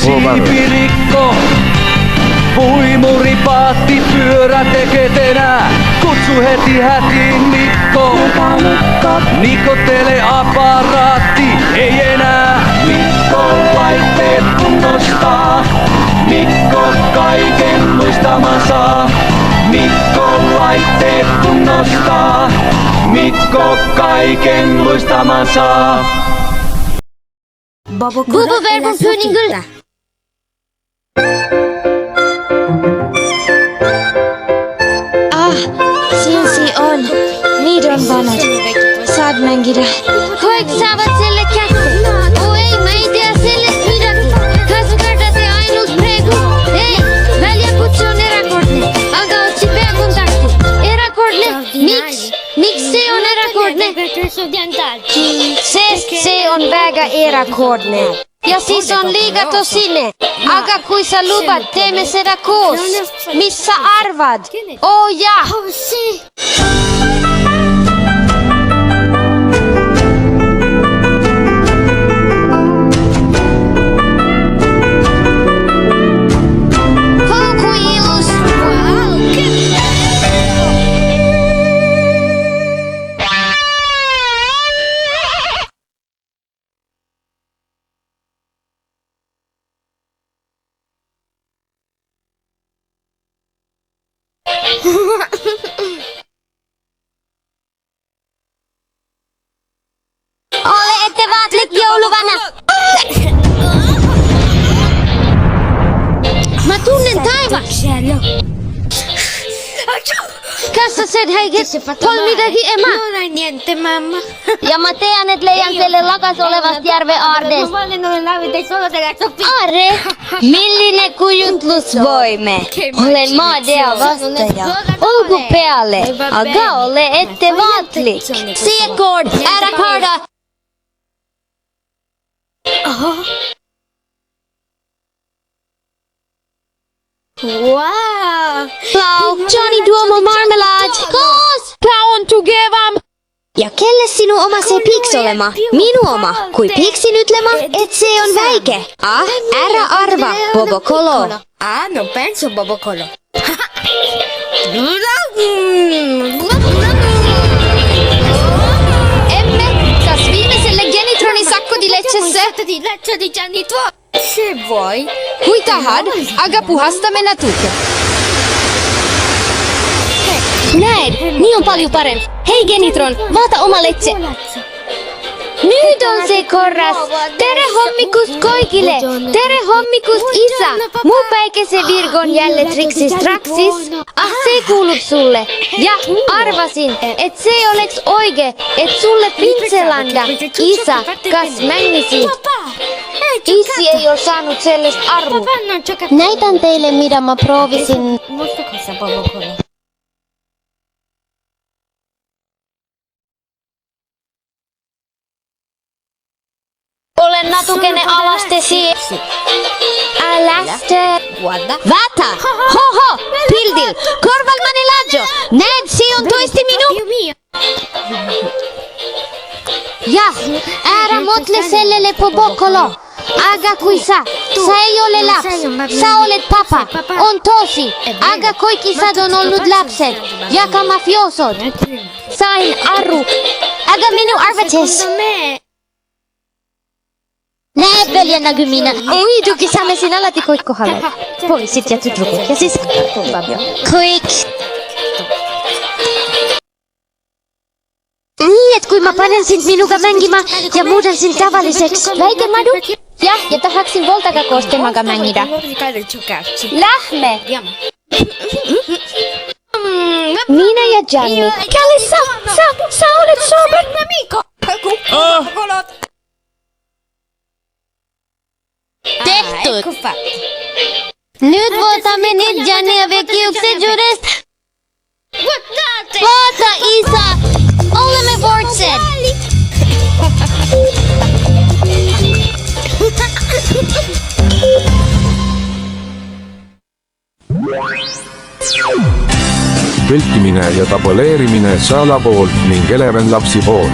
siipirikko. Puimuripaatti pyörä teketenä, kutsu heti hätiin Mikko. Nikotele aparaatti, ei enää. Mikko laitteet kunnostaa, Mikko kaiken muistamansa. Mikko laitteet kunnostaa, Mikko kaiken muistamansa. Bobo-verkon kuningas. Sinsi on. Niiden vanat. Saat mängidä. Hoik saavat selle kätte. Oh ei, mä ei tiedä sellest midagi. Kas kardate ainult praegu? Ei, väljakutse on erakordne. Aga otsi peakontakti. Erakordne? Miks? Miks see on erakordne? Sest se on väga erakordne. Ja siis on liiga tosine. Aga kui sa lubad, teeme seda koos. Mis sa arvad? Oh ja. Oh, kui ilus. Ole ette vaatlik jouluvana. Mä tunnen taivaan. Tässä sen heiket polmidagi ema. Niente mamma. Ja mä tean, et leian selle lakas olevast järve aarteesta. Aarre? Milline kujutlusvoime? Olen maadea vastaja. Olgu peale, aga ole ette vaatlik. Seekord, ära karda. Wow. Plau, Johnny Duomo marmelade. Koos! Plau on tugevam. Ja kelle sinun oma se piks olema? Minu oma. Kui piksin ütlema, et see on väike. Ära arva, Bobokolo. No penso Bobokolo. Emme, kas viimeiselle Genitronin sakkodiletsessä? Se voi. Kui tahad, aga puhastamme natuke. Näed, niin on paljon parempi. Hei Genitron, vaata oma letse. Nyt on se korras. Tere hommikust kaikille. Tere hommikust isä. Mun päikäse Virgon jälle triksis traksis. Se kuulut sulle. Ja arvasin, et se oleks oike, et sulle Pintselanda. Isä, kas männisit. Issi ei ole saanut sellaista arvua. Näytän teille, mitä mä proovisin. Olen natukene alastesi. Alaste. Vata. Hoho. Pildil. Korvalmani lajo. Näed, se on toisti minu. Ja, ära motle sellele Bobokolo. Aga kui sa ei ole laps, sa oled papa, on tosi, aga kaikki sad on ollut lapsed ja ka mafiosod. Sain aru, aga minu arvates. Näed veel ja nagu minä. Muidugi saame siin alati kõik kohale. Poisid ja tüdrukud ja siis kõik. Nii, et kui ma panen sind minuga mängima ja muudan sind tavaliseks väikemadu, jah, ja tahaksin Voltaga koos temaga mängida. Lähme! Minä ja Gianni. Kalle, sä olet sober. Tehtud! Nyt voitamme nyt Gianni ja vekiuksen juuresta. Vaata, isä! Olemme Vortsen! Tõlkimine ja tabuleerimine Saala poolt ning Eleven Lapsi poolt.